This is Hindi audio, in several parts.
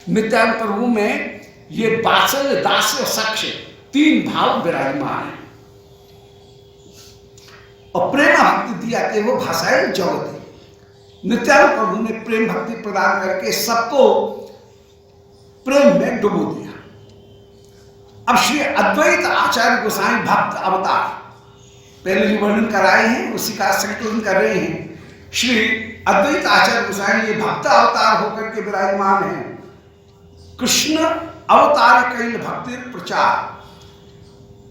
नित्यानंद प्रभु में ये वात्सल्य, दास्य और साक्ष्य तीन भाव विराजमान है। और प्रेम भक्ति दिया के वो भाषाएं जगत। नित्यानंद प्रभु ने प्रेम भक्ति प्रदान करके सबको प्रेम में डुबो दिया। अब श्री अद्वैत आचार्य गोसाई भक्त अवतार पहले जो वर्णन कराए हैं उसी का संकलन कर रहे हैं। श्री अद्वैत आचार्य गोसाई ये भक्त अवतार होकर के विराजमान है। कृष्ण अवतार कैल भक्ति प्रचार,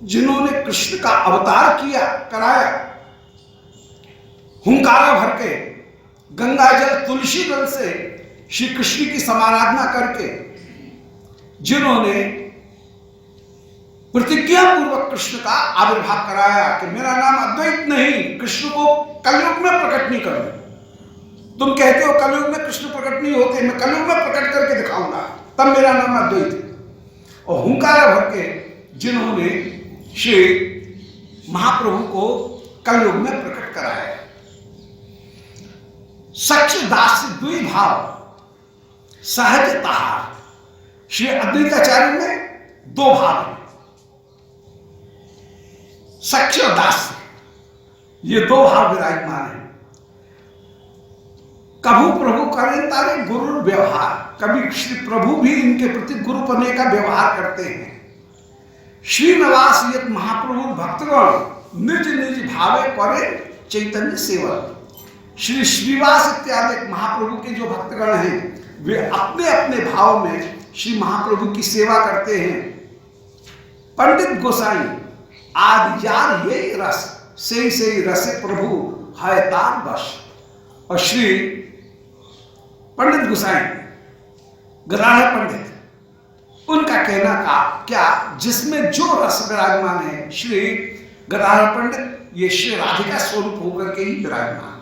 जिन्होंने कृष्ण का अवतार किया कराया, हुंकारा भर के गंगा जल तुलसी दल से श्री कृष्ण की समाराधना करके, जिन्होंने प्रतिज्ञा पूर्वक कृष्ण का आविर्भाव कराया कि मेरा नाम अद्वैत नहीं, कृष्ण को कलयुग में प्रकट नहीं करूंगा। तुम कहते हो कलयुग में कृष्ण प्रकट नहीं होते, मैं कलयुग में प्रकट करके दिखाऊंगा, तब मेरा नाम अद्वैत है। और हुंकारा भर के जिन्होंने श्री महाप्रभु को कलयुग में प्रकट कराया। सच दास द्वि भाव सहजता, श्री अद्वैताचार्य में दो भाव हैं, सख्य और दास, ये दो भाव विराजमान है। कभू प्रभु करें तारे गुरु व्यवहार, कभी श्री प्रभु भी इनके प्रति गुरु पने का व्यवहार करते हैं। श्रीनिवास यत महाप्रभु भक्तगण निज निज भावे करे चैतन्य सेवा, श्री श्रीवास इत्यादि महाप्रभु के जो भक्तगण हैं वे अपने अपने भाव में श्री महाप्रभु की सेवा करते हैं। पंडित गोसाई आदि यार यही रस से रस प्रभु है तार बस। और श्री पंडित गोसाई गदाधर पंडित, उनका कहना का क्या, जिसमें जो रस विराजमान है श्री गदाधर पंडित ये श्री राधिका स्वरूप होकर के ही विराजमान।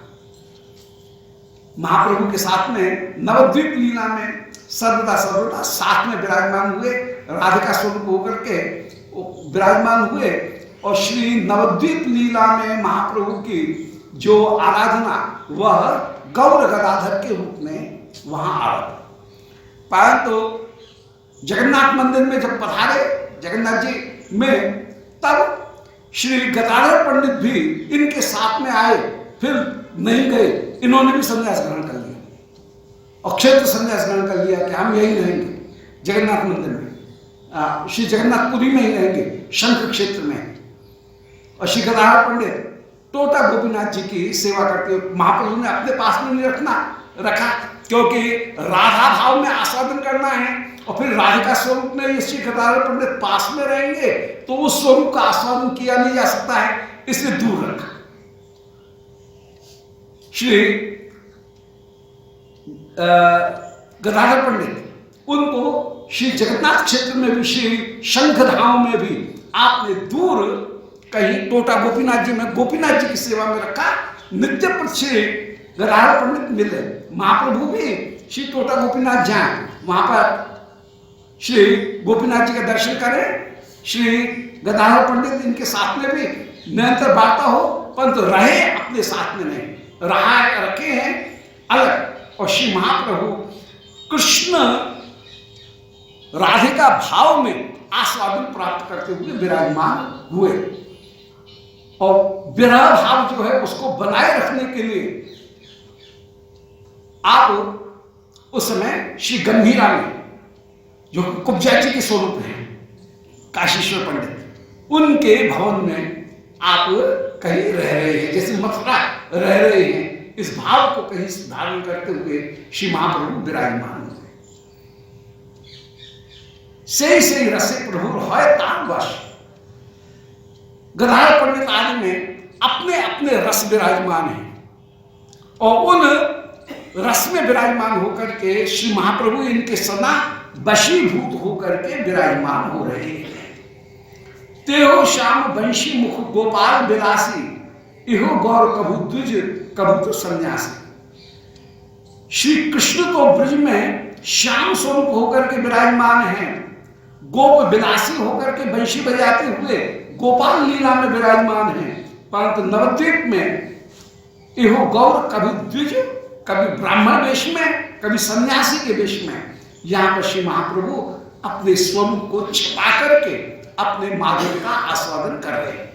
महाप्रभु के साथ में नवद्वीप लीला में सर्वदा सर्वदा साथ में विराजमान हुए, राधिका स्वरूप होकर के विराजमान हुए। और श्री नवद्वीप लीला में महाप्रभु की जो आराधना वह गौर गदाधर के रूप में वहां आराधना। परंतु जगन्नाथ मंदिर में जब पधारे जगन्नाथ जी में, तब श्री गदाधर पंडित भी इनके साथ में आए, फिर नहीं गए, इन्होंने भी संन्यास ग्रहण कर लिया और क्षेत्र संन्यास ग्रहण कर लिया कि हम यही रहेंगे जगन्नाथ मंदिर में, श्री जगन्नाथपुरी में ही रहेंगे, शंख क्षेत्र में। और श्री गदाधर पंडित टोटा गोपीनाथ जी की सेवा करते हुए महाप्रभु ने अपने पास में नहीं रखा, क्योंकि राधा भाव में आस्वादन करना है और फिर राधिका स्वरूप में ये श्री गदाधर पंडित पास में रहेंगे तो उस स्वरूप का आस्वादन किया नहीं जा सकता है, इसलिए दूर रखा। श्री गदाधर पंडित उनको श्री जगन्नाथ क्षेत्र में भी, श्री शंखधाम में भी आपने दूर कहीं टोटा गोपीनाथ जी में गोपीनाथ जी की सेवा में रखा। नित्य पर श्री गदाधर पंडित मिले, महाप्रभु भी श्री टोटा गोपीनाथ जाएं, वहां पर श्री गोपीनाथ जी का दर्शन करें, श्री गदाधर पंडित इनके साथ में भी निरंतर वार्ता हो, परंतु रहे अपने साथ में नहीं, रखे हैं अलग। और श्री महाप्रभु कृष्ण राधिका भाव में आस्वादन प्राप्त करते हुए विराजमान हुए। और विरह भाव जो है उसको बनाए रखने के लिए आप उस समय श्री गंभीरा में जो कुब्जा जी के स्वरूप हैं काशीश्वर पंडित, उनके भवन में आप कहीं रह रहे हैं, जैसे मथुरा रह रहे हैं, इस भाव को कहीं धारण करते हुए श्री महाप्रभु विराजमान हुए। से रसे प्रभु है तान वश, गदाधर पंडित आदि में अपने अपने रस विराजमान हैं और उन रस में विराजमान होकर के श्री महाप्रभु इनके सदा वशीभूत होकर के विराजमान हो रहे हैं। तेहो श्याम वंशी मुख गोपाल विलासी, इहो गौर कभू द्विज कभू तो सन्यासी। श्री कृष्ण तो ब्रज में श्याम स्वरूप होकर के विराजमान हैं, गोप विलासी होकर के वंशी बजाते हुए गोपाल लीला में विराजमान हैं, परंतु नवद्वीप में इहो गौर कभी द्विज, कभी ब्राह्मण वेश में, कभी सन्यासी के वेश में यहां पर श्री महाप्रभु अपने स्वरूप को छिपा करके अपने माधुर्य का आस्वादन कर रहे हैं।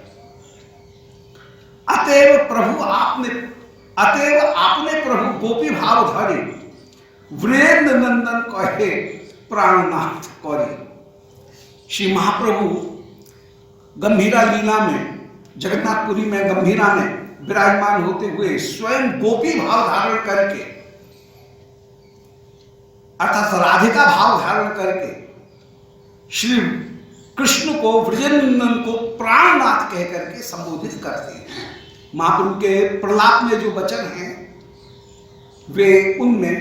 अतएव आपने प्रभु गोपी भाव धरे, वीरेंद्र नंदन कहे प्राणनाथ कौरे। श्री महाप्रभु गंभीरा लीला में, जगन्नाथपुरी में गंभीरा में विराजमान होते हुए स्वयं गोपी भाव धारण करके, अर्थात राधिका भाव धारण करके श्री कृष्ण को, ब्रजनंदन को प्राणनाथ कह करके संबोधित करते हैं। महाप्रभु के प्रलाप में जो वचन हैं वे उनमें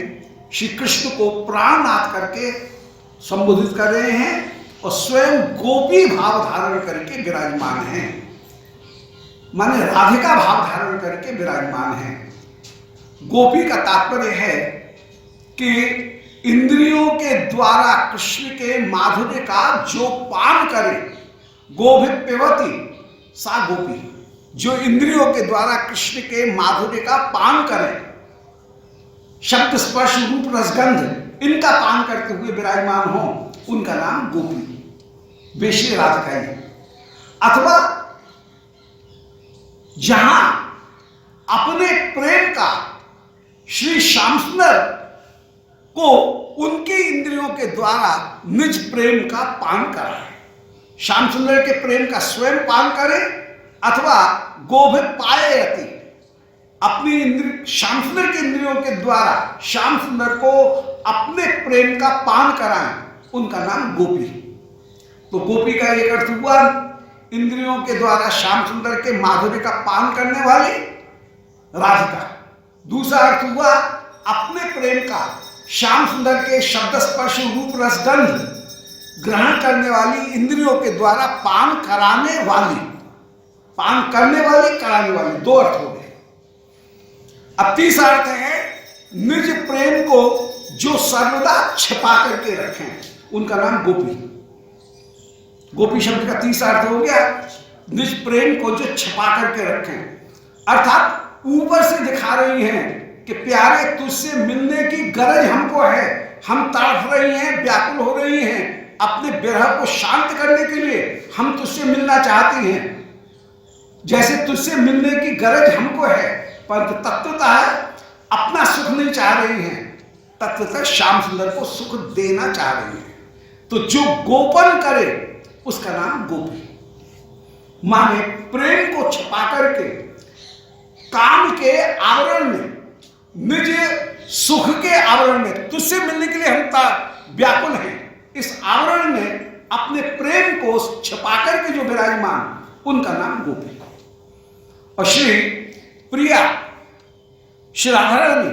श्री कृष्ण को प्राणनाथ करके संबोधित कर रहे हैं और स्वयं गोपी भाव धारण करके विराजमान हैं, माने राधिका भाव धारण करके विराजमान हैं। गोपी का तात्पर्य है कि इंद्रियों के द्वारा कृष्ण के माधुर्य का जो पान करे, गोभिप्यवती सा गोपी, जो इंद्रियों के द्वारा कृष्ण के माधुर्य का पान करे, शब्द स्पर्श रूप रसगंध इनका पान करते हुए विराजमान हो, उनका नाम गोपी, वे श्री राधिका ही। अथवा जहां अपने प्रेम का श्री श्याम सुंदर को उनके इंद्रियों के द्वारा निज प्रेम का पान कराए, श्याम सुंदर के प्रेम का स्वयं पान करे, अथवा गोभित पायति, अपनी इंद्रिय श्याम सुंदर के इंद्रियों के द्वारा श्याम सुंदर को अपने प्रेम का पान कराएं, उनका नाम गोपी। तो गोपी का एक अर्थ हुआ इंद्रियों के द्वारा श्याम सुंदर के माधुर्य का पान करने वाली राधिका। दूसरा अर्थ हुआ अपने प्रेम का श्याम सुंदर के शब्द स्पर्श रूप रसगंध ग्रहण करने वाली, इंद्रियों के द्वारा पान कराने वाली, पान करने वाली, कराने वाली, दो अर्थ हो गए। अब तीसरा अर्थ है निज प्रेम को जो सर्वदा छिपा करके रखें, उनका नाम गोपी। गोपी शब्द का तीसरा अर्थ हो गया निज प्रेम को जो छिपा करके रखें, अर्थात ऊपर से दिखा रही हैं कि प्यारे तुझसे मिलने की गरज हमको है, हम तड़प रही हैं, व्याकुल हो रही हैं, अपने विरह को शांत करने के लिए हम तुझसे मिलना चाहती हैं। जैसे तुझसे मिलने की गरज हमको है, परंतु तत्वतः अपना सुख नहीं चाह रही हैं, तत्वतः श्याम सुंदर को सुख देना चाह रही हैं। तो जो गोपन करे उसका नाम गोपी, माने प्रेम को छिपा करके काम के आवरण में, निज सुख के आवरण में, तुझसे मिलने के लिए हम व्याकुल हैं, इस आवरण में अपने प्रेम को छिपा करके जो विराजमान, उनका नाम गोपी। और श्री प्रिया श्री राधा रानी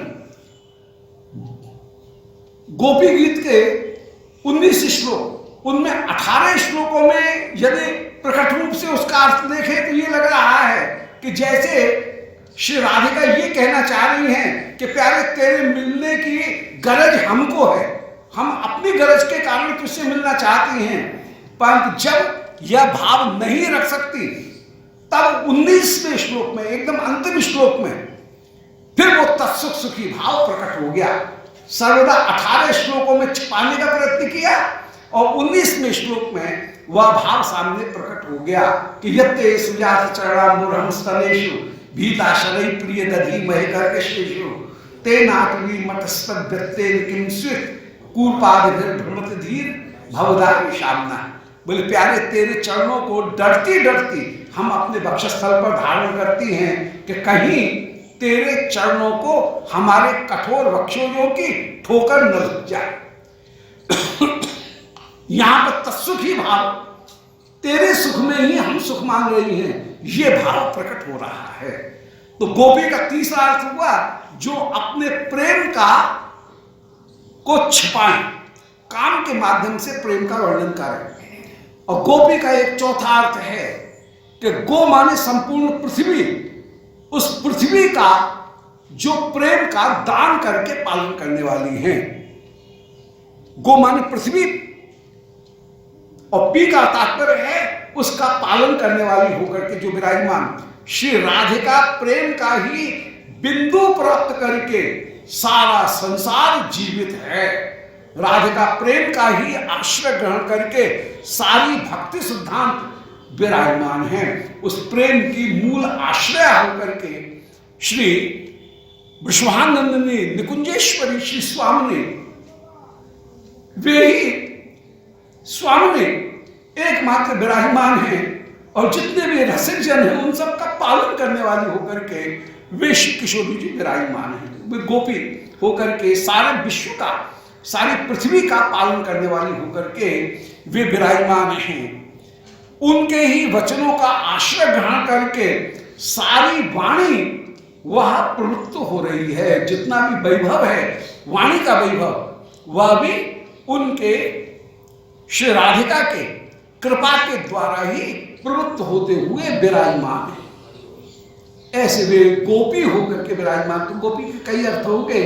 गोपी गीत के 19 श्लोक, उनमें 18 श्लोकों में यदि प्रकट रूप से उसका अर्थ देखें तो ये लग रहा है कि जैसे श्री राधिका ये कहना चाह रही हैं कि प्यारे तेरे मिलने की गरज हमको है, हम अपनी गरज के कारण तुझसे मिलना चाहती हैं, परंतु जब यह भाव नहीं रख सकती तब 19वें श्लोक में, एकदम अंतिम श्लोक में फिर वो तत्सुख सुखी भाव प्रकट हो गया। सर्वदा 18 श्लोकों में छिपाने का प्रयत्न किया और 19वें श्लोक में वह भाव सामने प्रकट हो गया कि यत्ते सुजात चरणाम्बुरहं स्तनेषु भीताशरै प्रिय दधी महकर्कशेषु ते नाटवी मतस्तद्वत्तेन किं स्वित् कूर्पादिभिर्भ्रमति धीर भवदाहि शामना। बोले प्यारे तेरे चरणों को डरती डरती हम अपने वक्षस्थल पर धारण करती हैं कि कहीं तेरे चरणों को हमारे कठोर वक्षोजों की ठोकर न लग जाए। यहां पर तत्सुखी भाव, तेरे सुख में ही हम सुख मांग रही हैं, ये भाव प्रकट हो रहा है। तो गोपी का तीसरा अर्थ हुआ जो अपने प्रेम का को छिपाएं, काम के माध्यम से प्रेम का वर्णन करें। और गोपी का एक चौथा अर्थ है कि गो माने संपूर्ण पृथ्वी, उस पृथ्वी का जो प्रेम का दान करके पालन करने वाली हैं। गो माने पृथ्वी और पी का तात्पर्य है उसका पालन करने वाली होकर के जो विराजमान श्री राधिका प्रेम का ही बिंदु प्राप्त करके सारा संसार जीवित है। राधिका प्रेम का ही आश्रय ग्रहण करके सारी भक्ति सिद्धांत विराजमान है। उस प्रेम की मूल आश्रय होकर के श्री विश्वानंदिनी निकुंजेश्वरी श्री स्वामी वे ही स्वामी एकमात्र विराजमान है, और जितने भी रसिक जन हैं उन सब का पालन करने वाली होकर के वे श्री किशोरी जी विराजमान हैं। वे गोपी होकर के सारे विश्व का, सारी पृथ्वी का पालन करने वाली होकर के वे विराजमान हैं। उनके ही वचनों का आश्रय ग्रहण करके सारी वाणी वह प्रवृत्त हो रही है। जितना भी वैभव है वाणी का वैभव, वह भी उनके श्री राधिका के कृपा के द्वारा ही प्रवृत्त होते हुए विराजमान है। ऐसे वे गोपी होकर के विराजमान। तो गोपी के कई अर्थ हो गए।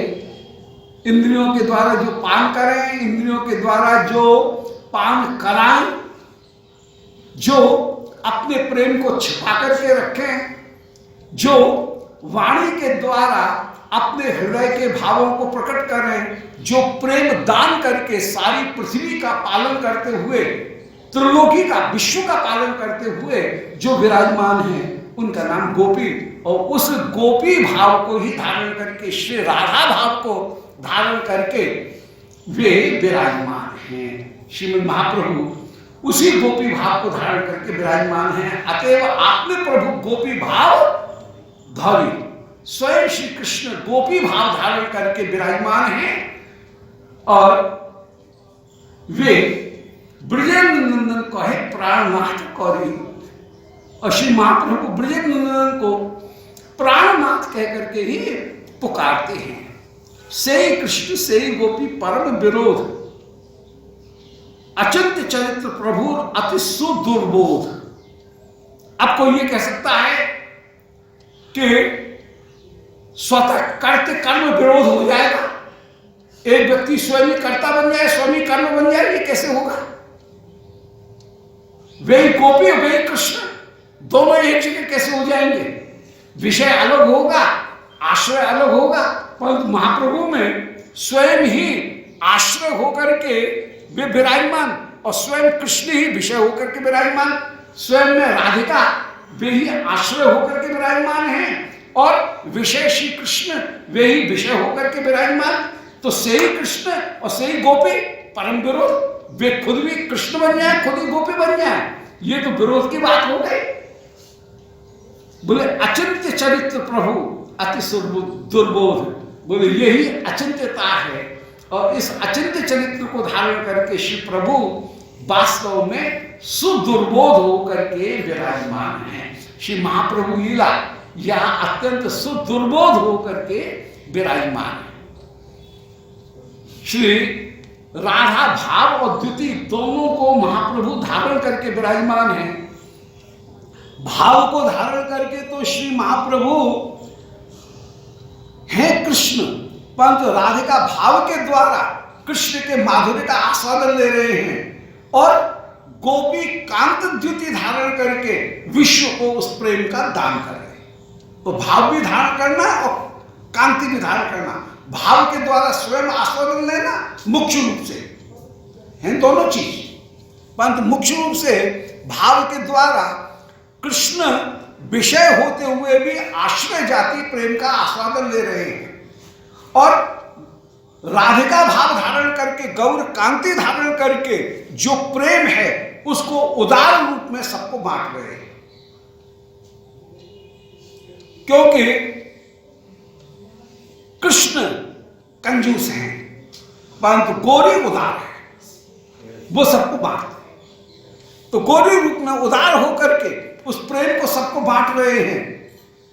इंद्रियों के द्वारा जो पान करें, इंद्रियों के द्वारा जो पान कराएं, जो अपने प्रेम को छिपा करके रखें, जो वाणी के द्वारा अपने हृदय के भावों को प्रकट करें, जो प्रेम दान करके सारी पृथ्वी का पालन करते हुए, त्रिलोकी का, विश्व का पालन करते हुए जो विराजमान है, उनका नाम गोपी। और उस गोपी भाव को ही धारण करके, श्री राधा भाव को धारण करके वे विराजमान हैं। श्रीमद् महाप्रभु उसी गोपी भाव को धारण करके विराजमान हैं। अतएव आपने प्रभु गोपी भाव धरी, स्वयं श्री कृष्ण गोपी भाव धारण करके विराजमान हैं, और वे ब्रजेंद्र नंदन को है प्राणनाथ कौरी। और श्री महाप्रभु ब्रजेंद्र नंदन को प्राणनाथ कह करके ही पुकारते हैं। से कृष्ण से गोपी परम विरोध, अचिंत्य चरित्र प्रभु अति सुदुर्बोध। अब कोई ये कह सकता है कि स्वतः करते कर्म विरोध हो जाएगा, एक व्यक्ति स्वयं कर्ता बन जाए, स्वयं कर्म बन जाए, ये कैसे होगा? वे गोपी और वे कृष्ण दोनों एक जगह कैसे हो जाएंगे? विषय अलग होगा, आश्रय अलग होगा, परंतु महाप्रभु में स्वयं ही आश्रय होकर के वे विराजमान, और स्वयं कृष्ण ही विषय होकर के विराजमान, स्वयं में राधिका वे ही आश्रय होकर के विराजमान हैं, और विषय श्री कृष्ण वे ही विषय होकर के विराजमान। तो से ही कृष्ण और से ही गोपी परम विरोध। वे खुद भी कृष्ण बन जाए, खुद ही गोपी बन जाए, ये तो विरोध की बात हो गई। बोले अचिंत्य चरित्र प्रभु अति दुर्बोध। बोले यही अचिंत्यता है, और इस अचिंत्य चरित्र को धारण करके श्री प्रभु वास्तव में सुदुर्बोध होकर के विराजमान है। श्री महाप्रभु लीला यह अत्यंत सुदुर्बोध होकर के विराजमान है। श्री राधा भाव और द्युति दोनों को महाप्रभु धारण करके विराजमान है। भाव को धारण करके तो श्री महाप्रभु हैं कृष्ण, परंतु राधिका भाव के द्वारा कृष्ण के माधुर्य का आस्वादन ले रहे हैं, और गोपी कांत द्युति धारण करके विश्व को उस प्रेम का दान कर रहे हैं। तो भाव भी धारण करना और कांति भी धारण करना, भाव के द्वारा स्वयं आस्वादन लेना मुख्य रूप से हैं दोनों चीज, परंतु मुख्य रूप से भाव के द्वारा कृष्ण विषय होते हुए भी आश्रय जाति प्रेम का आस्वादन ले रहे हैं, और राधिका भाव धारण करके, गौर कांति धारण करके जो प्रेम है उसको उदार रूप में सबको बांट रहे हैं। क्योंकि कृष्ण कंजूस हैं, परंतु गौरी उदार है, वो सबको बांटते हैं। तो गौरी रूप में उदार होकर के उस प्रेम को सबको बांट रहे हैं।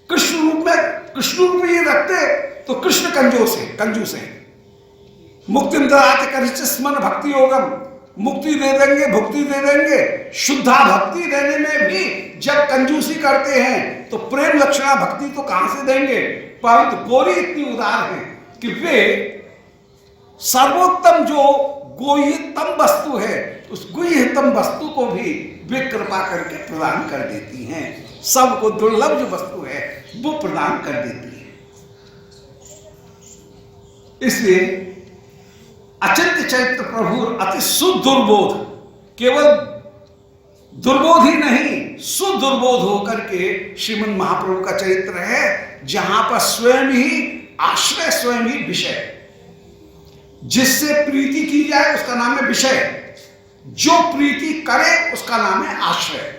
कृष्ण रूप में, कृष्ण रूप में ये रखते तो कृष्ण कंजूस है। मुक्ति ददाति करिष्यति स्मन भक्ति योगम, मुक्ति दे देंगे, भुक्ति दे देंगे। शुद्धा भक्ति देने में भी जब कंजूसी करते हैं तो प्रेम लक्षणा भक्ति तो कहां से देंगे? परंतु गौरी इतनी उदार है कि वे सर्वोत्तम जो गुह्यतम वस्तु है, उस गुह्यतम वस्तु को भी वे कृपा करके प्रदान कर देती हैं। सबको दुर्लभ जो वस्तु है वो प्रदान कर देती है। इसलिए अचिंत्य चैत्र प्रभु अति सुदुर्बोध, केवल दुर्बोध ही नहीं सुदुर्बोध होकर के श्रीमद् महाप्रभु का चरित्र है, जहां पर स्वयं ही आश्रय, स्वयं ही विषय। जिससे प्रीति की जाए उसका नाम है विषय, जो प्रीति करे उसका नाम है आश्रय।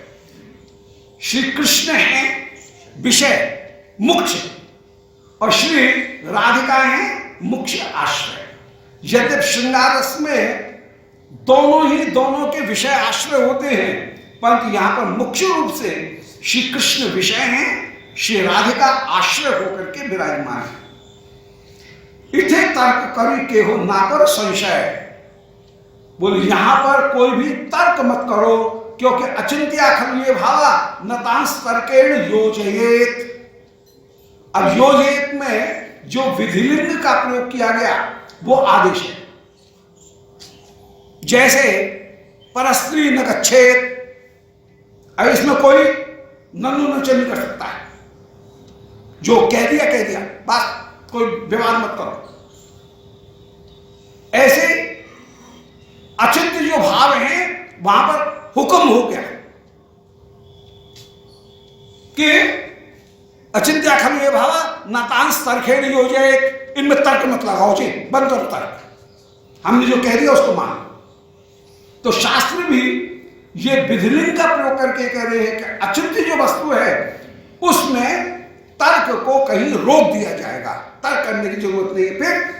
श्री कृष्ण है विषय मुख्य और श्री राधिका है मुख्य आश्रय। यद्यपि श्रृंगार रस में दोनों के विषय आश्रय होते हैं, परंतु यहां पर मुख्य रूप से श्री कृष्ण विषय हैं, श्री राधिका आश्रय होकर के विराजमान है। इथे तर्क करी के हो ना कर संशय, बोले यहां पर कोई भी तर्क मत करो, क्योंकि अचिंत्या खलु ये भावा नतांस तर्केण योजयेत। अब योजयेत में जो विधिलिंग का प्रयोग किया गया वो आदेश है। जैसे परस्त्री न गच्छेत, अब इसमें कोई नन्नू नचे नहीं कर सकता है, जो कह दिया बस, कोई विवाद मत करो। ऐसे अचिंत्य जो भाव है वहां पर हुक्म हो गया कि अचिंत्या खलु ये भावा नतांस तर्केण योजयेत, इनमें तर्क मत लगाओ जी, बंद करो तर्क, हमने जो कह दिया उसको मानो। तो शास्त्र भी ये विधिलिंग का प्रयोग करके कह रहे हैं कि अचिंत्य जो वस्तु है उसमें तर्क को कहीं रोक दिया जाएगा, तर्क करने की जरूरत नहीं है। फिर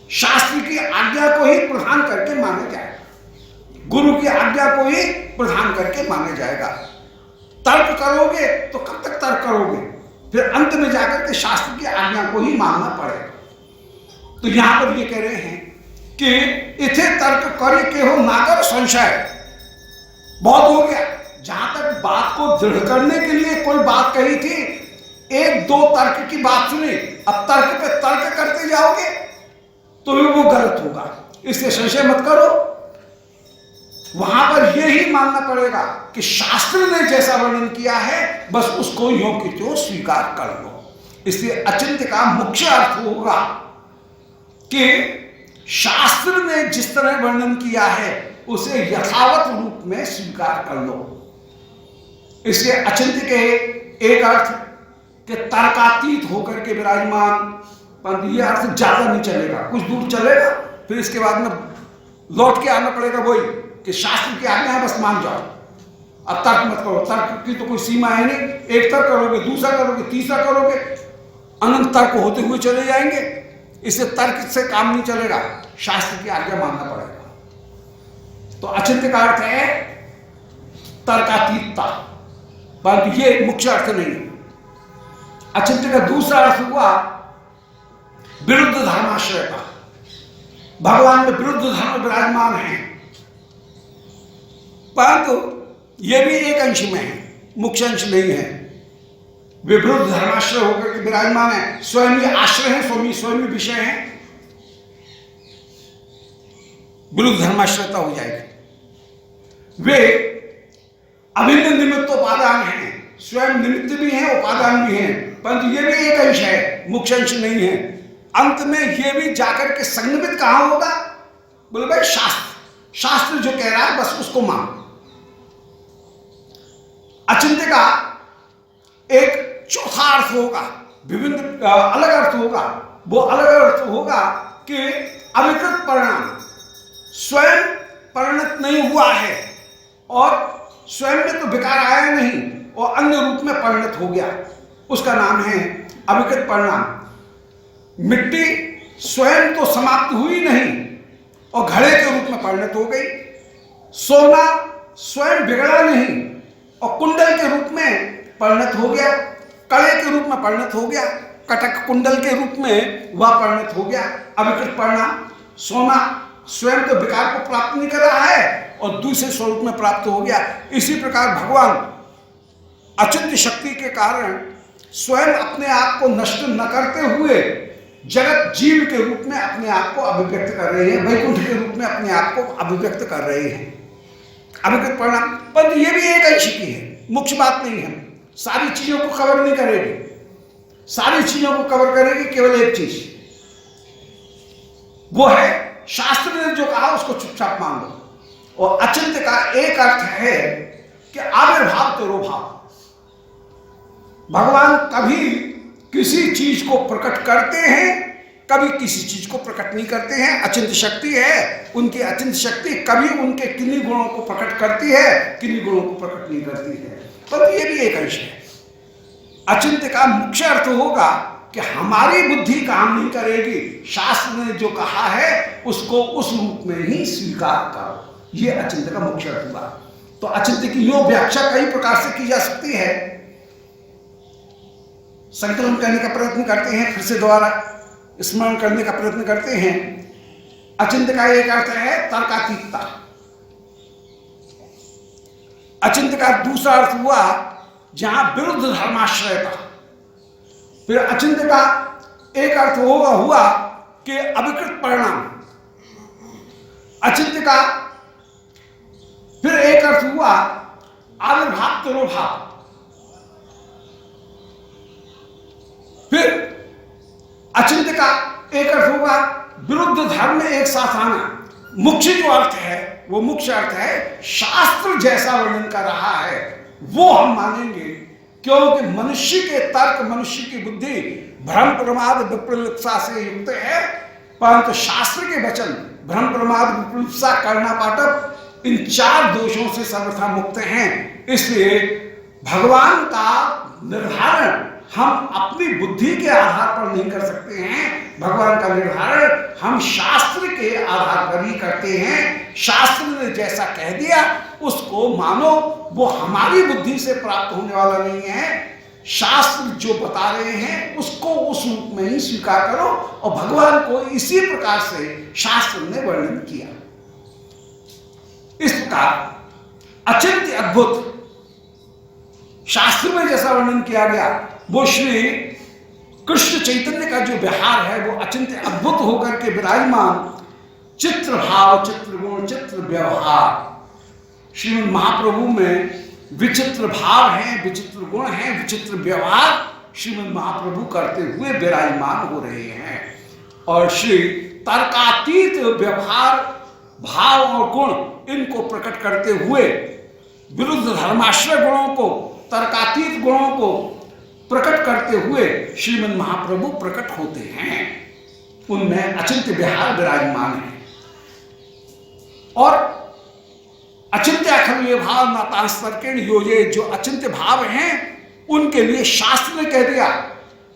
शास्त्र की आज्ञा को ही प्रधान करके माना जाएगा, गुरु की आज्ञा को ही प्रधान करके माना जाएगा। तर्क करोगे तो कब तक तर्क करोगे, फिर अंत में जाकर के शास्त्र की आज्ञा को ही मानना पड़ेगा। तो यहां पर ये कह रहे हैं कि इथे तर्क करे के हो ना कर संशय, बहुत हो गया। जहां तक बात को दृढ़ करने के लिए कोई बात कही थी, एक दो तर्क की बात सुनी, अब तर्क पे तर्क करते जाओगे तो वो गलत होगा, इसलिए संशय मत करो। वहां पर यह ही मानना पड़ेगा कि शास्त्र ने जैसा वर्णन किया है बस उसको योग्य तो स्वीकार कर लो। इसलिए अचिंत्य का मुख्य अर्थ होगा कि शास्त्र ने जिस तरह वर्णन किया है उसे यथावत रूप में स्वीकार कर लो। इसलिए अचिंत्य के एक अर्थ के तर्कातीत होकर के विराजमान, परंतु यह अर्थ ज्यादा नहीं चलेगा, कुछ दूर चलेगा, फिर इसके बाद में लौट के आना पड़ेगा वही कि शास्त्र की आज्ञा है बस मान जाओ, अब तर्क मत करो। तर्क की तो कोई सीमा है नहीं, एक तर्क करोगे, दूसरा करोगे, तीसरा करोगे, अनंत तर्क होते हुए चले जाएंगे। इससे तर्क से काम नहीं चलेगा, शास्त्र की आज्ञा मानना पड़ेगा। तो अचिंत्य का अर्थ है तर्कातीतता, परंतु ये मुख्य अर्थ नहीं। अचिंत्य का दूसरा अर्थ हुआ विरुद्ध धर्माश्रयता, भगवान में विरुद्ध धर्म विराजमान है, परंतु यह भी एक अंश में है, मुख्य अंश नहीं है। वे विरुद्ध धर्माश्रय होकर के विराजमान है, स्वयं ही आश्रय है, स्वयं ही विषय है, विरुद्ध धर्माश्रयता हो जाएगी। वे अभिन्न निमित्तोपादान है, स्वयं निमित्त भी है, उपादान भी है, परंतु ये भी एक अंश है, मुख्य अंश नहीं है। अंत में ये भी जाकर के संगमित कहां होगा, बोले भाई शास्त्र जो कह रहा है बस उसको मानो। अचिंत्य का एक चौथा अर्थ होगा, विभिन्न अलग अर्थ होगा, वो अलग अर्थ होगा कि अविकृत परिणाम, स्वयं परिणत नहीं हुआ है और स्वयं में तो विकार आया नहीं और अन्य रूप में परिणत हो गया, उसका नाम है अविकृत परिणाम। मिट्टी स्वयं तो समाप्त हुई नहीं और घड़े के रूप में परिणत हो गई, सोना स्वयं बिगड़ा नहीं और कुंडल के रूप में परिणत हो गया, कड़े के रूप में परिणत हो गया, कटक कुंडल के रूप में वह परिणत हो गया। अविकृत परिणाम, सोना स्वयं तो विकार को प्राप्त नहीं कर रहा है और दूसरे स्वरूप में प्राप्त हो गया। इसी प्रकार भगवान अचिंत्य शक्ति के कारण स्वयं अपने आप को नष्ट न करते हुए जगत जीव के रूप में अपने आप को अभिव्यक्त कर रहे हैं, वैकुंठ के रूप में अपने आप को अभिव्यक्त कर रहे हैं। अभिव्यक्त परिणाम, पर ये भी एक अंश की है, मुख्य बात नहीं है, सारी चीजों को कवर नहीं करेगी, सारी चीजों को कवर करेगी केवल एक चीज, वो है शास्त्र ने जो कहा उसको चुपचाप मान लो। और अचिंत्य का एक अर्थ है कि आविर्भाव तिरोभाव। भगवान कभी किसी चीज को प्रकट करते हैं, कभी किसी चीज को प्रकट नहीं करते हैं। अचिंत्य शक्ति है, उनकी अचिंत्य शक्ति कभी उनके किन्हीं गुणों को प्रकट करती है, किन्हीं गुणों को प्रकट नहीं करती है। पर ये भी एक अंश है। अचिंत्य का मुख्य अर्थ होगा कि हमारी बुद्धि काम नहीं करेगी, शास्त्र ने जो कहा है उसको उस रूप में ही स्वीकार करो, ये अचिंत्य का मुख्य अर्थ होगा। तो अचिंत्य की यो व्याख्या कई प्रकार से की जा सकती है। संकलन करने का प्रयत्न करते हैं, फिर से दोबारा स्मरण करने का प्रयत्न करते हैं। अचिंत्य का एक अर्थ है तर्कातीतता। अचिंत्य का दूसरा अर्थ हुआ जहां विरुद्ध धर्माश्रयता। फिर अचिंत्य का एक अर्थ हुआ कि अविकृत परिणाम। अचिंत्य का फिर एक अर्थ हुआ आविर्भाव तिरोभाव। फिर अचिंत्य का एक अर्थ होगा विरुद्ध धर्म में एक साथ आना। मुख्य जो अर्थ है वो मुख्य अर्थ है शास्त्र जैसा वर्णन कर रहा है वो हम मानेंगे, क्योंकि मनुष्य के तर्क, मनुष्य की बुद्धि भ्रम प्रमाद विप्रलिप्सा से युक्त है, परंतु शास्त्र के वचन भ्रम प्रमाद विप्रलिप्सा करना पाटप इन चार दोषों से सर्वथा मुक्त हैं। इसलिए भगवान का निर्धारण हम अपनी बुद्धि के आधार पर नहीं कर सकते हैं, भगवान का निर्धारण हम शास्त्र के आधार पर ही करते हैं। शास्त्र ने जैसा कह दिया उसको मानो, वो हमारी बुद्धि से प्राप्त होने वाला नहीं है। शास्त्र जो बता रहे हैं उसको उस रूप में ही स्वीकार करो, और भगवान को इसी प्रकार से शास्त्र ने वर्णन किया। इस प्रकार अचिंत्य अद्भुत शास्त्र में जैसा वर्णन किया गया वो श्री कृष्ण चैतन्य का जो विहार है वो अचिंत्य अद्भुत होकर के विराजमान चित्र भाव, चित्र गुण, चित्र व्यवहार। श्रीमद् महाप्रभु में विचित्र भाव हैं, विचित्र गुण हैं, विचित्र व्यवहार श्रीमद् महाप्रभु करते हुए विराजमान हो रहे हैं। और श्री तर्कातीत व्यवहार, भाव और गुण इनको प्रकट करते हुए विरुद्ध धर्माश्रय गुणों को, तर्कातीत गुणों को प्रकट करते हुए श्रीमद् महाप्रभु प्रकट होते हैं। उनमें अचिंत्य विहार विराजमान है। और अचिंत्य अखिल भाव नातांस्तर्केण योजे, जो अचिंत्य भाव हैं उनके लिए शास्त्र ने कह दिया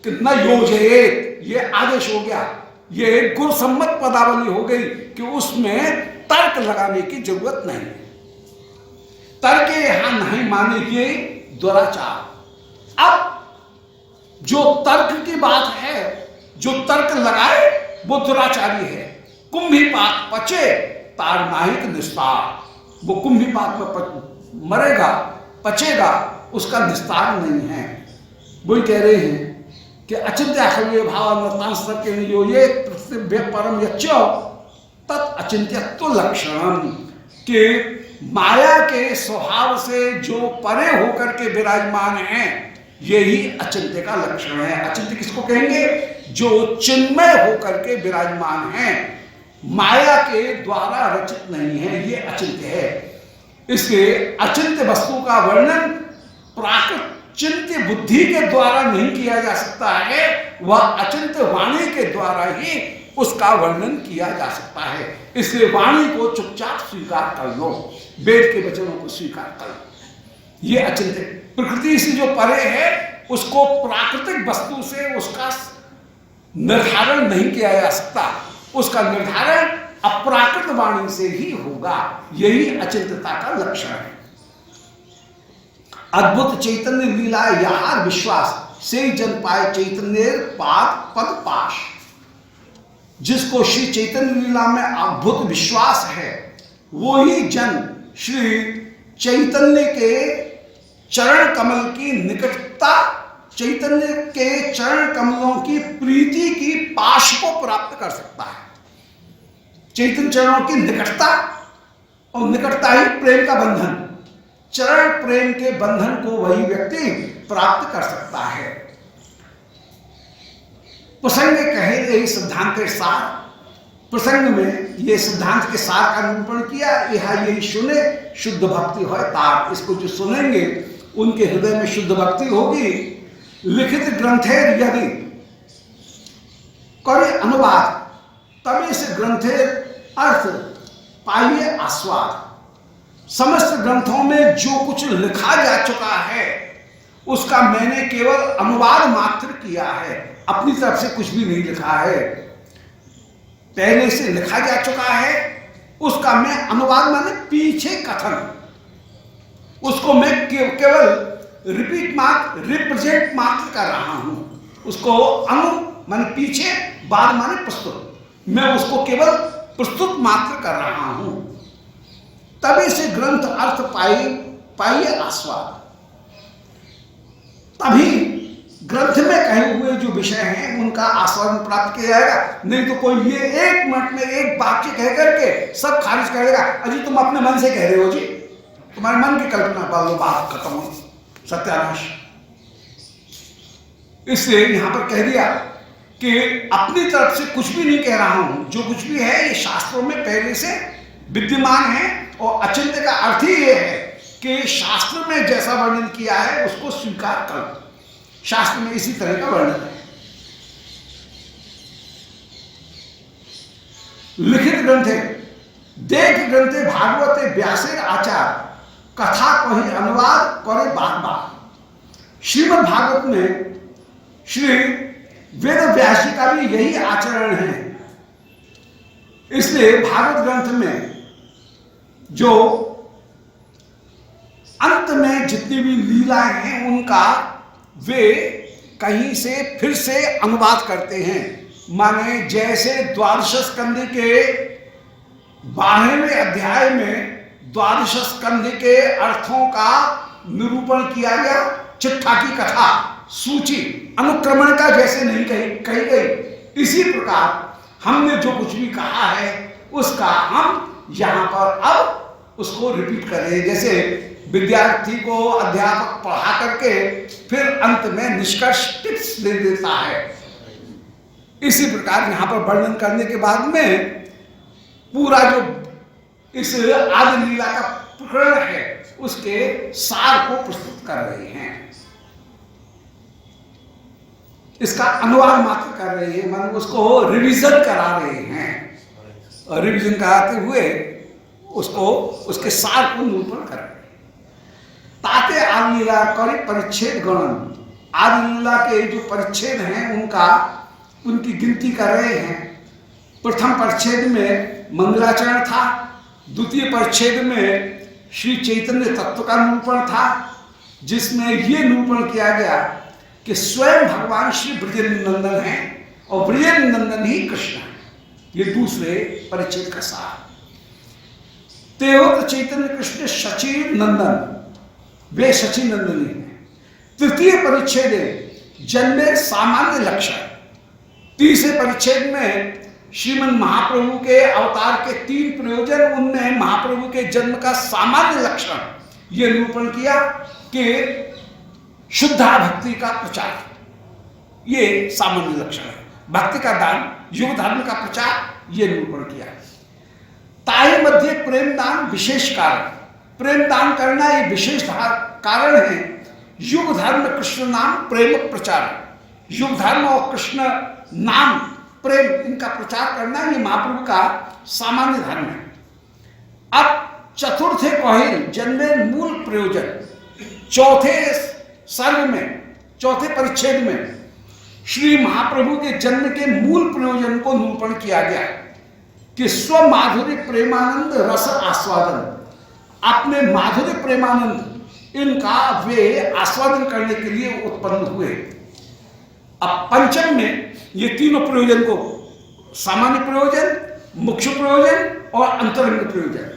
कि न योजयेत, ये आदेश हो गया, ये गुरुसम्मत पदावली हो गई कि उसमें तर्क लगाने की जरूरत नहीं। तर्क यहां नहीं मानेंगे दुराचार। अब जो तर्क की बात है, जो तर्क लगाए वो दुराचारी है। कुंभीपाक पचे तार नाहिक निस्तार, वो कुंभीपाक में मरेगा, पचेगा, उसका निस्तार नहीं है। वही कह रहे हैं कि अचिंत्य अखिल भाव परम यच्चो तत् अचिंत्यत्व लक्षणम, कि माया के स्वभाव से जो परे होकर के विराजमान हैं यही अचिंत्य का लक्षण है। अचिंत्य किसको कहेंगे? जो चिन्मय होकर के विराजमान हैं, माया के द्वारा रचित नहीं है, ये अचिंत्य है। इसलिए अचिंत्य वस्तु का वर्णन प्राकृत चिंत्य बुद्धि के द्वारा नहीं किया जा सकता है, वह अचिंत्य वाणी के द्वारा ही उसका वर्णन किया जा सकता है। इसलिए वाणी को चुपचाप स्वीकार कर लो, वेद के वचनों को स्वीकार कर लो। ये अचिंत्य प्रकृति से जो परे है उसको प्राकृतिक वस्तु से उसका निर्धारण नहीं किया जा सकता, उसका निर्धारण अप्राकृत वाणी से ही होगा। यही अचिंत्यता का लक्षण है। अद्भुत चैतन्य लीला यार विश्वास से जन पाए चैतन्य पाद पद पाश। जिसको श्री चैतन्य लीला में अद्भुत विश्वास है वो ही जन श्री चैतन्य के चरण कमल की निकटता, चैतन्य के चरण कमलों की प्रीति की पाश को प्राप्त कर सकता है। चैतन्य चरणों की निकटता, और निकटता ही प्रेम का बंधन, चरण प्रेम के बंधन को वही व्यक्ति प्राप्त कर सकता है। प्रसंग कहे यही सिद्धांत सार प्रसंग में ये सिद्धांत के सार का निरूपण किया। यह यही सुने शुद्ध भक्ति हो तार। इसको जो सुनेंगे उनके हृदय में शुद्ध भक्ति होगी। लिखित ग्रंथेर यदि करे अनुवाद तभी से ग्रंथेर अर्थ पाइए आस्वाद। समस्त ग्रंथों में जो कुछ लिखा जा चुका है उसका मैंने केवल अनुवाद मात्र किया है, अपनी तरफ से कुछ भी नहीं लिखा है। पहले से लिखा जा चुका है उसका मैं अनुवाद माने पीछे कथन, उसको मैं केवल रिपीट मात्र रिप्रेजेंट मात्र कर रहा हूं। उसको अनु माने पीछे, बाद माने प्रस्तुत, मैं उसको केवल प्रस्तुत मात्र कर रहा हूं। तभी से ग्रंथ अर्थ पाइए आस्वाद। तभी ग्रंथ में कहे हुए जो विषय हैं उनका आस्वादन प्राप्त किया जाएगा। नहीं तो कोई ये एक मिनट में एक वाक्य कह करके सब खारिज कर देगा। अजी तुम अपने मन से कह रहे हो जी, तुम्हारे मन की कल्पना कर लो, बात खत्म हो, सत्यानाश। इसलिए यहां पर कह दिया कि अपनी तरफ से कुछ भी नहीं कह रहा हूं, जो कुछ भी है ये शास्त्रों में पहले से विद्यमान है। और अचिंत्य का अर्थ ही ये है कि शास्त्र में जैसा वर्णन किया है उसको स्वीकार करो। शास्त्र में इसी तरह का वर्णन है। लिखित ग्रंथे देख ग्रंथे भागवते व्यासेर आचार कथा कही अनुवाद करे बार बार। श्रीमद् भागवत में श्री वेद व्यास जी का भी यही आचरण है। इसलिए भागवत ग्रंथ में जो अंत में जितनी भी लीलाएं हैं उनका वे कहीं से फिर से अनुवाद करते हैं। माने जैसे द्वादश स्कंध के 12वें अध्याय में द्वादश स्कंध के अर्थों का निरूपण किया गया, चिट्ठा की कथा सूची अनुक्रमण का जैसे नहीं कही गई, इसी प्रकार हमने जो कुछ भी कहा है उसका हम यहां पर अब उसको रिपीट कर रहे हैं। जैसे विद्यार्थी को अध्यापक पढ़ा करके फिर अंत में निष्कर्ष टिप्स दे देता है, इसी प्रकार यहां पर वर्णन करने के बाद में पूरा जो इस आदि लीला का प्रकरण है उसके सार को प्रस्तुत कर रहे हैं। इसका अनुवाद मात्र कर रहे हैं, मतलब उसको रिवीजन करा रहे हैं। और रिवीजन कराते हुए उसको उसके सार को निरूपण कर रहे हैं। ताते आदि लीला करे परिच्छेद गणन। आदि लीला के जो परिच्छेद हैं उनकी गिनती कर रहे हैं। प्रथम परिच्छेद में मंगलाचरण था, द्वितीय परिच्छेद में श्री चैतन्य तत्व का निरूपण था, जिसमें यह निरूपण किया गया कि स्वयं भगवान श्री ब्रजेंद्र नंदन हैं और ब्रजेंद्र नंदन ही कृष्ण है। ये दूसरे परिच्छेद का सार। तेवत चैतन्य कृष्ण शची नंदन, वे शची नंदनी है। तृतीय परिच्छेद जन्मे सामान्य लक्षण। तीसरे परिच्छेद में श्रीमन महाप्रभु के अवतार के 3 प्रयोजन, उनमें महाप्रभु के जन्म का सामान्य लक्षण यह निरूपण किया कि शुद्धा भक्ति का प्रचार, ये सामान्य लक्षण है। भक्ति का दान, युग धर्म का प्रचार, ये निरूपण किया। ताई मध्य प्रेम दान विशेष कारण। प्रेम दान करना ये विशेष कारण है। युग धर्म कृष्ण नाम प्रेम प्रचार। युग धर्म और कृष्ण नाम प्रेम, इनका प्रचार करना ये महाप्रभु का सामान्य धर्म है। अब चतुर्थे कहिल जन्मे मूल प्रयोजन। चौथे सर्ग में, चौथे परिच्छेद में श्री महाप्रभु के जन्म के मूल प्रयोजन को निरूपण किया गया कि स्व माधुर्य प्रेमानंद रस आस्वादन। अपने माधुर्य प्रेमानंद इनका वे आस्वादन करने के लिए उत्पन्न हुए। अब पंचम में ये तीनों प्रयोजन को, सामान्य प्रयोजन, मुख्य प्रयोजन और अंतरंग प्रयोजन,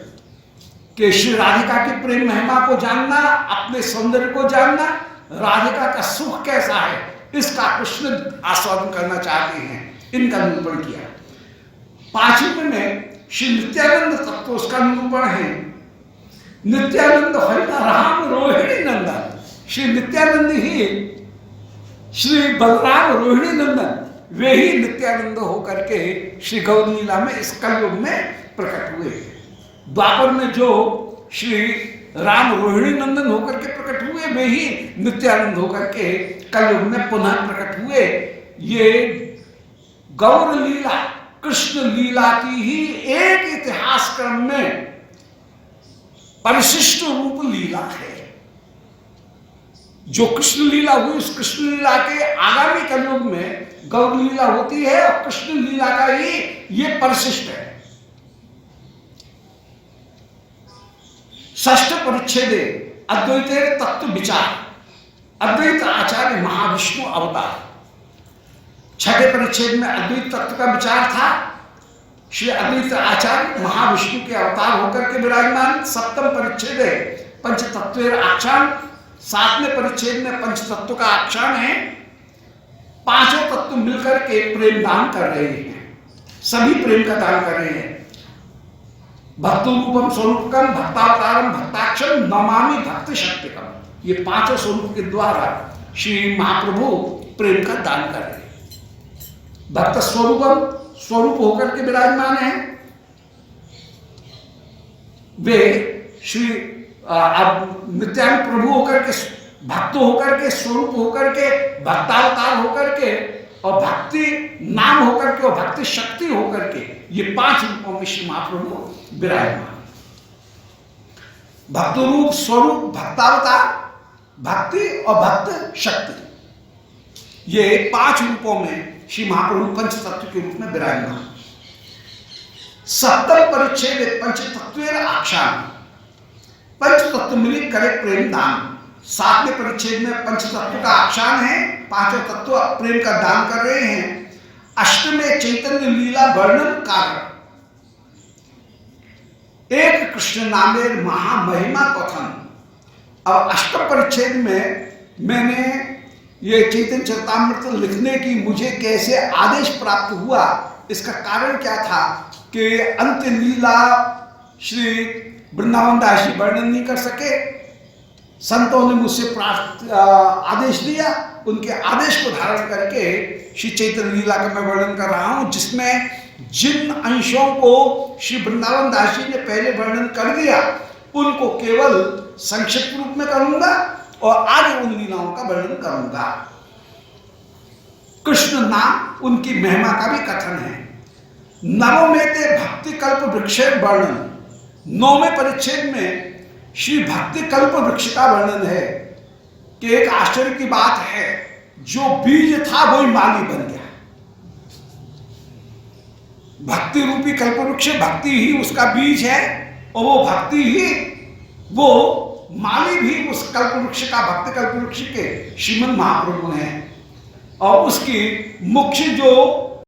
कि श्री राधिका की प्रेम महिमा को जानना, अपने सौंदर्य को जानना, राधिका का सुख कैसा है इसका कृष्ण आस्वादन करना चाहते हैं, इनका निरूपण किया। पांचवें में श्री नित्यानंद तत्व, उसका निरूपण है। नित्यानंद हरिता राम रोहिणी नंदन। श्री नित्यानंद ही श्री बलराम रोहिणी नंदन वे ही नित्यानंद होकर के श्री गौर लीला में इस कलयुग में प्रकट हुए। द्वापर में जो श्री राम रोहिणी नंदन होकर के प्रकट हुए, वे ही नित्यानंद होकर के कलयुग में पुनः प्रकट हुए। ये गौर लीला कृष्ण लीला की ही एक इतिहास क्रम में परिशिष्ट रूप लीला है। जो कृष्ण लीला हुई, उस कृष्ण लीला के आगामी कलयुग में गौर लीला होती है और कृष्ण लीला का ही ये परिशिष्ट है। षष्ठ परिच्छेदे अद्वैत तत्व विचार, अद्वैत आचार्य महाविष्णु अवतार। छठे परिच्छेद में अद्वैत तत्व का विचार था। श्री अद्वैत आचार्य महाविष्णु के अवतार होकर के विराजमान। सप्तम परिच्छेद है पंचतत्व आख्यान, सातवें परिच्छेद में पंचतत्व का आख्यान है। पांचों तत्व मिलकर के प्रेम दान कर रहे हैं, सभी प्रेम का दान कर रहे हैं। भक्तरूपम स्वरूपकम भक्तावतारम भक्ताक्षम नमामि भक्ति शक्तिकम, ये पांचों स्वरूप के द्वारा श्री महाप्रभु प्रेम का दान कर रहे हैं। भक्त स्वरूपम स्वरूप होकर के विराजमान है। वे श्री नित्यानंद प्रभु होकर के, भक्त होकर के, स्वरूप होकर के, भक्तावतार होकर के और भक्ति नाम होकर के और भक्ति शक्ति होकर के, ये पांच रूपों में श्री महाप्रभु विराजमान। भक्त रूप, स्वरूप, भक्तावतार, भक्ति और भक्त शक्ति, ये पांच रूपों में श्री महाप्रभु पंचतत्व के रूप में विराजमान। सप्तम परिच्छेद पंचतत्व आख्यान, पंचतत्व मिली करे प्रेम दान। सातवें परिच्छेद में पंचतत्व का आख्यान है, पांचों तत्व प्रेम का दान कर रहे हैं। अष्टमें चैतन्य लीला वर्णन कारण, एक कृष्ण नामे महामहिमा कथन। अब अष्टम परिच्छेद में मैंने ये चैतन्य चरितामृत लिखने की मुझे कैसे आदेश प्राप्त हुआ, इसका कारण क्या था कि अंत्य लीला श्री वृंदावन दास जी वर्णन नहीं कर सके। संतों ने मुझसे प्राप्त आदेश दिया, उनके आदेश को धारण करके श्री चैतन्य लीला का मैं वर्णन कर रहा हूं, जिसमें जिन अंशों को श्री वृंदावन दास जी ने पहले वर्णन कर दिया उनको केवल संक्षिप्त रूप में करूंगा और आगे उन लीलाओं का वर्णन करूंगा। कृष्ण नाम उनकी महिमा का भी कथन है। नवमेते भक्ति कल्प वृक्ष वर्णन, नौवें परिच्छेद में श्री भक्ति कल्प वृक्ष का वर्णन है कि एक आश्चर्य की बात है, जो बीज था वही माली बन गया। भक्ति रूपी कल्प वृक्ष, भक्ति ही उसका बीज है और वो भक्ति ही, वो माली भी उस कल्प वृक्ष का, भक्ति कल्प वृक्ष के श्रीमद् महाप्रभु हैं। और उसकी मुख्य जो